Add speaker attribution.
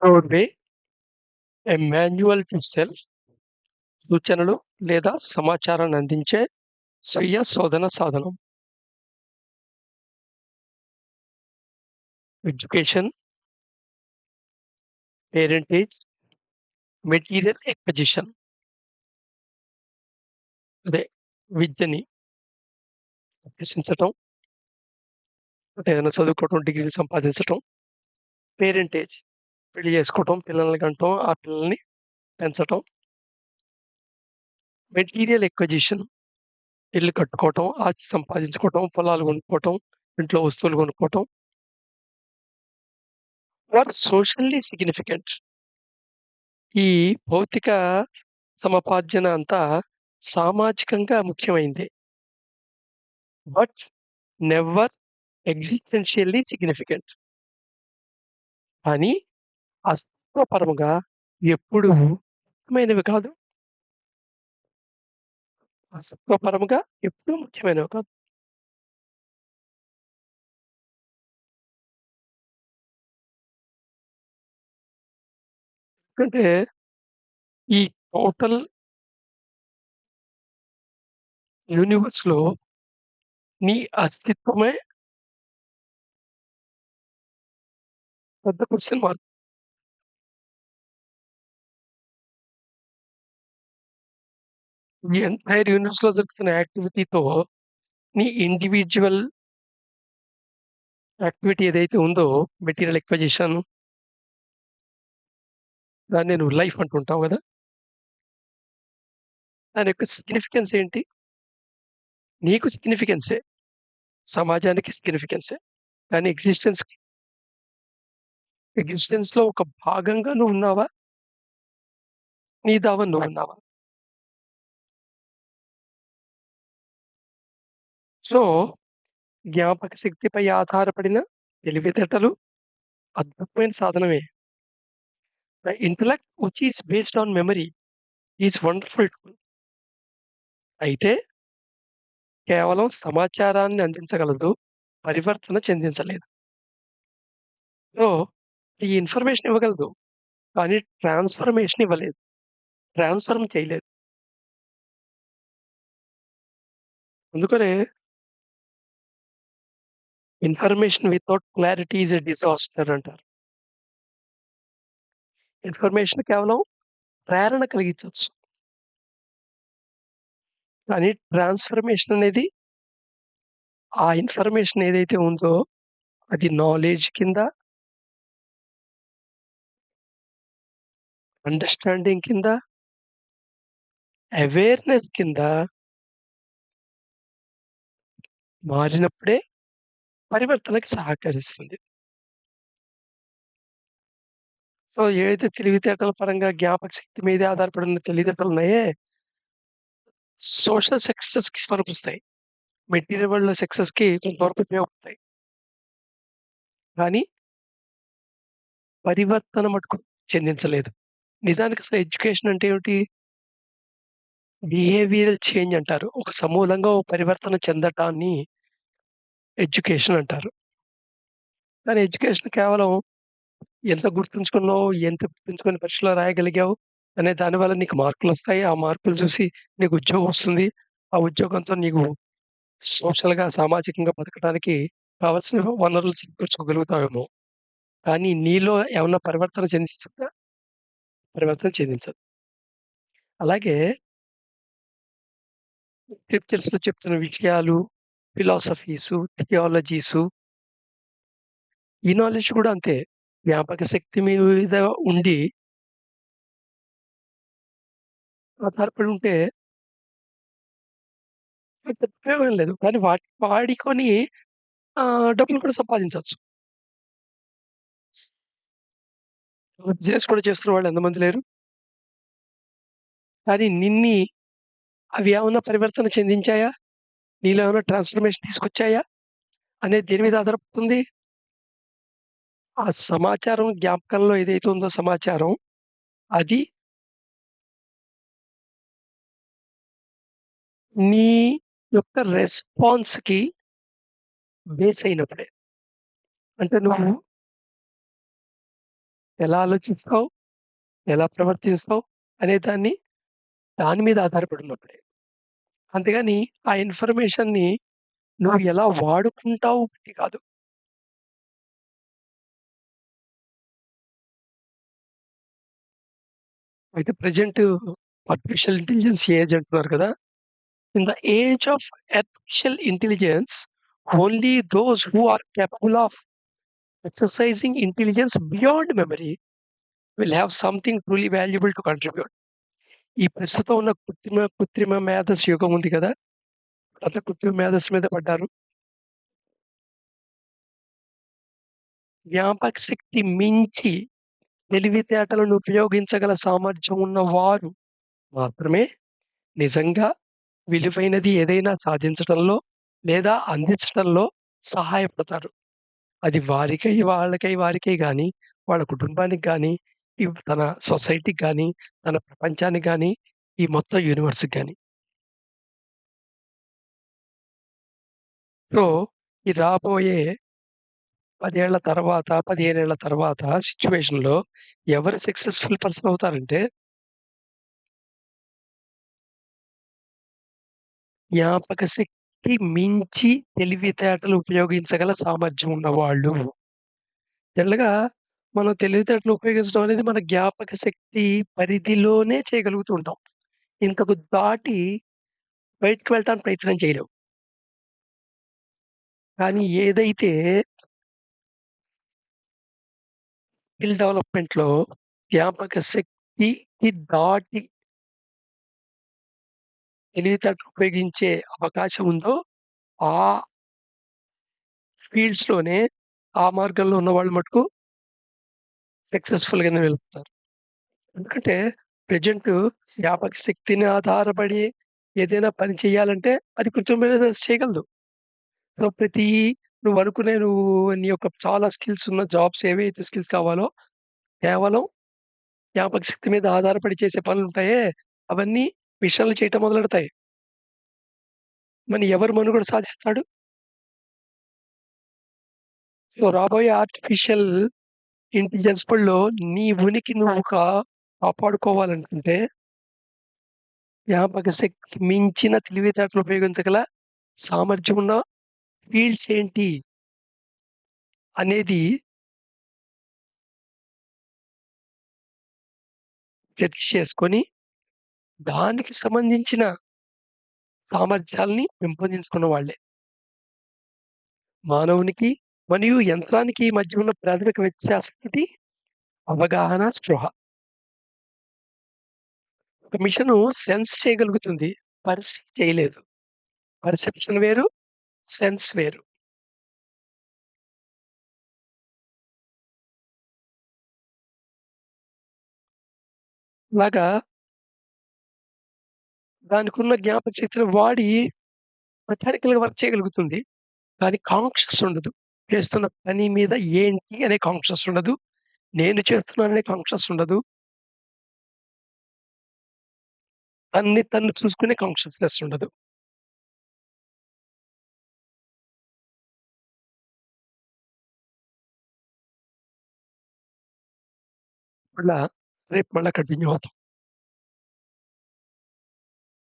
Speaker 1: Roadway, a manual to self సూచనలు లేదా సమాచారాన్ని అందించే స్వీయ శోధన సాధనం. ఎడ్యుకేషన్, పేరెంటేజ్, మెటీరియల్ ఎక్విజిషన్ అదే విద్యని అభ్యసించటం, అంటే ఏదైనా చదువుకోవటం, డిగ్రీలు సంపాదించటం. పేరెంటేజ్ పెళ్లి చేసుకోవటం, పిల్లల్ని కంటం, ఆ పిల్లల్ని పెంచటం. మెటీరియల్ ఎక్విజిషన్ ఇల్లు కట్టుకోవటం, ఆస్తి సంపాదించుకోవటం, పొలాలు కొనుక్కోవటం, ఇంట్లో వస్తువులు కొనుక్కోవటం. Are socially significant. ఈ భౌతిక సముపార్జన అంతా సామాజికంగా ముఖ్యమైందే. But never existentially significant. కానీ అస్తిత్వపరముగా ఎప్పుడూ ముఖ్యమైనవి కాదు. అస్తిత్వపరముగా ఎప్పుడూ ముఖ్యమైనవి కాదు. ఎందుకంటే ఈ టోటల్ యూనివర్స్‌లో నీ అస్తిత్వమే పెద్ద క్వెషన్ మార్క్. ఈ ఎంటైర్ యూనివర్స్‌లో జరుగుతున్న యాక్టివిటీతో నీ ఇండివిడ్యువల్ యాక్టివిటీ ఏదైతే ఉందో మెటీరియల్ ఎక్విజిషన్ దాన్ని నువ్వు లైఫ్ అంటుంటావు గదా! దాని యొక్క సిగ్నిఫికెన్స్ ఏంటి? నీకు సిగ్నిఫికెన్సే. సమాజానికి సిగ్నిఫికెన్సే. కానీ ఎగ్జిస్టెన్స్‌లో ఒక భాగంగా నువ్వున్నావా? నీ దావన నువ్వున్నావా? సో, జ్ఞాపక శక్తిపై ఆధారపడిన తెలివితేటలు అద్భుతమైన సాధనమే. The intellect which is based on memory is wonderful tool. అయితే కేవలం సమాచారాన్ని అందించగలదు. పరివర్తన చెందించలేదు. సో, ఈ ఇన్ఫర్మేషన్ ఇవ్వగలదు. కానీ ట్రాన్స్‌ఫర్మేషన్ ఇవ్వలేదు. ట్రాన్స్‌ఫర్మ్ చేయలేదు. అందుకనే information without clarity is a disaster అంటారు. ఇన్ఫర్మేషన్ కేవలం ప్రేరణ కలిగించొచ్చు. కానీ ట్రాన్స్‌ఫర్మేషన్ అనేది ఆ ఇన్ఫర్మేషన్ ఏదైతే ఉందో అది నాలెడ్జ్ కింద, అండర్‌స్టాండింగ్ కింద, అవేర్‌నెస్ కింద మారినప్పుడే పరివర్తనకి సహకరిస్తుంది. సో, ఏవైతే తెలివితేటల పరంగా జ్ఞాపక శక్తి మీదే ఆధారపడిన తెలివితేటలున్నాయే సోషల్ సక్సెస్‌కి పనికొస్తాయి. మెటీరియల్ వరల్డ్‌లో సక్సెస్‌కి కొంతవరకు ఉపయోగపడతాయి. కానీ పరివర్తన మటుకు చెందించలేదు. నిజానికి అసలు ఎడ్యుకేషన్ అంటే ఏమిటి? బిహేవియరల్ చేంజ్ అంటారు. ఒక సమూలంగా ఓ పరివర్తన చెందటాన్ని ఎడ్యుకేషన్ అంటారు. కానీ ఎడ్యుకేషన్ కేవలం ఎంత గుర్తుంచుకున్నావు, ఎంత గుర్తుంచుకొని పరీక్షలో రాయగలిగావు అనే దాని వల్ల నీకు మార్కులొస్తాయి. ఆ మార్కులు చూసి నీకు ఉద్యోగం వస్తుంది. ఆ ఉద్యోగంతో నీకు సోషల్‌గా, సామాజికంగా బతకడానికి కావాల్సిన వనరులు సమకూర్చుకోగలుగుతావేమో. కానీ నీలో ఏమన్నా పరివర్తన చెందిస్తుందా? పరివర్తన చెందించదు. అలాగే స్క్రిప్చర్స్‌లో చెప్తున్న విషయాలు, ఫిలాసఫీసు, థియాలజీసు ఈ నాలెడ్జ్ కూడా అంతే. జ్ఞాపక శక్తి మీద ఉండి ఆధారపడి ఉంటే పెద్ద ఉపయోగం లేదు. కానీ వాటిని వాడుకొని డబ్బులు కూడా సంపాదించొచ్చు. బిజినెస్ కూడా చేస్తున్న వాళ్ళు ఎంతమంది లేరు? కానీ అవి ఏమన్నా పరివర్తన చెందించాయా? నీలో ఏమైనా ట్రాన్స్‌ఫర్మేషన్ తీసుకొచ్చాయా? అనేది దేని మీద ఆధారపడుతుంది? ఆ సమాచారం జ్ఞాపకంలో ఏదైతే ఉందో సమాచారం, అది నీ యొక్క రెస్పాన్స్‌కి బేస్ అయినప్పుడే. అంటే నువ్వు ఎలా ఆలోచిస్తావు? ఎలా ప్రవర్తిస్తావు? అనే దాని మీద ఆధారపడి ఉన్నప్పుడే. అంతేగాని ఆ ఇన్ఫర్మేషన్‌ని నువ్వు ఎలా వాడుకుంటావు బట్టి కాదు. అయితే ప్రెజెంట్ ఆర్టిఫిషియల్ ఇంటెలిజెన్స్ ఏజ్ అంటున్నారు కదా! In the age of artificial intelligence only those who are capable of exercising intelligence beyond memory will have something truly valuable to contribute. ఈ ప్రస్తుతం ఉన్న కృత్రిమ మేధస్సు యుగం ఉంది కదా! అంతా కృత్రిమ మేధస్సు మీద పడ్డారు. జ్ఞాపక శక్తి మించి తెలివితేటలను ఉపయోగించగల సామర్థ్యం ఉన్నవారు మాత్రమే నిజంగా విలువైనది ఏదైనా సాధించటంలో లేదా అందించటంలో సహాయపడతారు. అది వారికై గాని, వాళ్ళ కుటుంబానికి గాని, తన సొసైటీకి గాని, తన ప్రపంచానికి గాని, ఈ మొత్తం యూనివర్స్‌కి గాని. సో, ఈ రాబోయే 10 ఏళ్ల తర్వాత, 15 ఏళ్ల తర్వాత సిట్యుయేషన్‌లో ఎవరు సక్సెస్‌ఫుల్ పర్సన్ అవుతారంటే, జ్ఞాపక శక్తి మించి తెలివితేటలు ఉపయోగించగల సామర్థ్యం ఉన్నవాళ్ళు. జనరల్‌గా మనం తెలివితేటలు ఉపయోగించడం అనేది మన జ్ఞాపక శక్తి పరిధిలోనే చేయగలుగుతూ ఉంటాం. ఇంతకు దాటి బయటికి వెళ్ళటానికి ప్రయత్నం చేయలేం. కానీ ఏదైతే స్కిల్ డెవలప్‌మెంట్‌లో జ్ఞాపక శక్తికి దాటి తెలివితేటలు ఉపయోగించే అవకాశం ఉందో, ఆ ఫీల్డ్స్‌లోనే ఆ మార్గంలో ఉన్నవాళ్ళు మటుకు సక్సెస్‌ఫుల్‌గానే వెళ్తున్నారు. ఎందుకంటే ప్రెజెంట్ జ్ఞాపక శక్తిని ఆధారపడి ఏదైనా పని చేయాలంటే అది కొంచెం మీద చేయగలదు. సో, నువ్వు నీ యొక్క చాలా స్కిల్స్ ఉన్న జాబ్స్ ఏవైతే స్కిల్స్ కావాలో కేవలం జ్ఞాపక శక్తి మీద ఆధారపడి చేసే పనులుంటాయే, అవన్నీ మిషన్‌లు చేయటం మొదలెడతాయి. మరి ఎవరు మనుగడ సాధిస్తాడు? సో, రాబోయే ఆర్టిఫిషియల్ ఇంటెలిజెన్స్‌లో నీ ఉనికి కాపాడుకోవాలనుకుంటే జ్ఞాపక శక్తి మించిన తెలివితేటలు ఉపయోగించగల సామర్థ్యం ఉన్న ఫీల్డ్స్ ఏంటి అనేది సెర్చ్ చేసుకొని, దానికి సంబంధించిన సామర్థ్యాల్ని పెంపొందించుకున్న వాళ్ళే. మానవునికి మరియు యంత్రానికి మధ్య ఉన్న ప్రాథమిక వ్యత్యాసం ఏంటి? అవగాహన, స్పృహ. ఒక మిషను సెన్స్ చేయగలుగుతుంది. పర్సీవ్ చేయలేదు. పర్సెప్షన్ వేరు, సెన్స్ వేరు. అలాగా దానికున్న జ్ఞాపక శక్తిని వాడి మెకానికల్‌గా వర్క్ చేయగలుగుతుంది. కానీ కాన్షియస్ ఉండదు. చేస్తున్న పని మీద ఏంటి అనే కాన్షియస్ ఉండదు. నేను చేస్తున్నాననే కాన్షియస్ ఉండదు. తన్ని చూసుకునే కాన్షియస్‌నెస్ ఉండదు. మళ్ళా రేపు కంటిన్యూ అవుతాం.